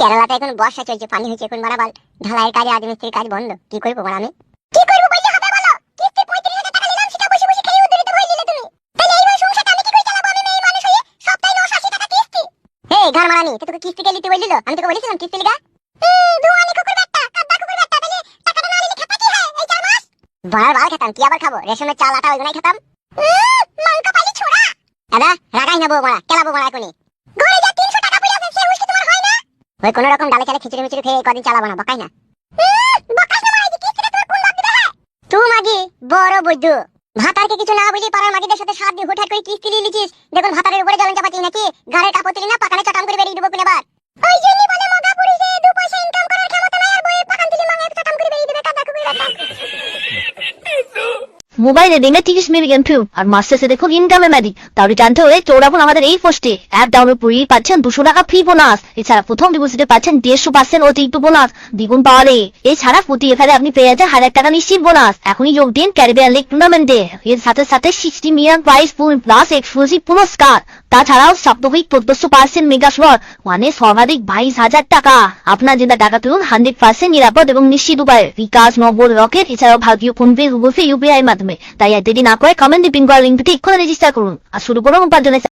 কেরালাতে এখন বর্ষা চলছে, পানি হচ্ছে এখন বাড়াবাল, ঢালাইয়ের কাজে রাজমিস্ত্রির কাজ বন্ধ। কি করবো বল আমি? কি করবো বললে হবে বলো? কিস্তি 35,000 টাকা নিলাম, সেটা বসে বসে খেয়ে উদ্ধৃত ভরে দিলে তুমি। তাহলে এইবার সংসারটা আমি কি করে চালাবো? আমি মেয়ে মানুষ হয়ে সপ্তাহে 980 টাকা কিস্তি। এই ঘর মারানি, তোকে কিস্তি কে লিতে বললিল? আমি তোকে বলেছিলাম কিস্তি লিগা? দুয়ানি কুকুর বেটা, কাদ্দা কুকুর বেটা, তাহলে টাকাটা না নিলে খেপা কি হয় এই 4 মাস? বাড়ার বাল খেতাম, কি আবার খাবো? রেশনের চাল আটা ওইগুলাই খেতাম। মাংস পাইলি ছোড়া। দাদা রাগাই না বউ মারা, কেলাবো মারা এখনি। ঘরে যা 300 টাকা পড়ে আছে, সে হুঁশ কি তোমার হয় না? ওই কোন রকম ডালে চালে খিচুড়ি মিচুড়ি খেয়ে কদিন চালাবো না, বকাই না। বকাস না মারা, কিস্তিটা তোমার কোন লাভ দিবে? তুই মাগি বড় বৈদ্য, ভাতারকে কিছু না বুঝি পাড়ার মাগিদের সাথে সাথ দিয়ে হুটহাট করে কিস্তি নিয়ে লিছিস। দেখুন ভাতারের উপরে জ্বলন চাপাচ্ছিস নাকি? গাড়ির কাপড় তুলি না পাকানে চটাম করে বেরিয়ে দেবো কোন বার। ওই জন্যই বলে মগা পুরুষে 2 পয়সা ইনকাম করার ক্ষমতা নাই, আর বইয়ের পাকান তুলি মাঙে চটাম করে বেরিয়ে দেবে কাদা কুকুর বেটা। মোবাইলে দিনে 30 মিনিট গেম খেলুন আর মাস শেষে দেখুন ইনকামে ম্যাদি। তাও রিটার্ন হয়ে চৌরাপুন আমাদের এই পোস্টে অ্যাপ ডাউনলোড করেই পাচ্ছেন 200 টাকা ফ্রি বোনাস। এছাড়া প্রথম ডিপোজিটে পাচ্ছেন 150% অতিরিক্ত বোনাস, দ্বিগুণ পাওয়ারে। এছাড়া প্রতি এফআরে আপনি পেয়ে যাচ্ছেন 1000 টাকা নিশ্চিত বোনাস। এখনই যোগ দিন ক্যারিবিয়ান লিগ টুর্নামেন্টে। এর সাথে সাথে 60 মিলিয়ন প্রাইজ পুল প্লাস এক্সক্লুসিভ পুরস্কার। তাছাড়াও সাপ্তাহিক 1400% মেগা স্লট, মানে সর্বাধিক 22,000 টাকা। আপনার জেতা টাকা তুলুন 100% নিরাপদ এবং নিশ্চিত উপায়ে, বিকাশ, নগদ, রকেট, এছাড়াও ভারতীয় ফোনপে, গুগল পে, ইউপিআই এর মাধ্যমে। তাই আর দেরি না করে কমেন্টে পিন করা লিঙ্কটি এক্ষুনি রেজিস্টার করুন আর শুরু করুন উপার্জনের।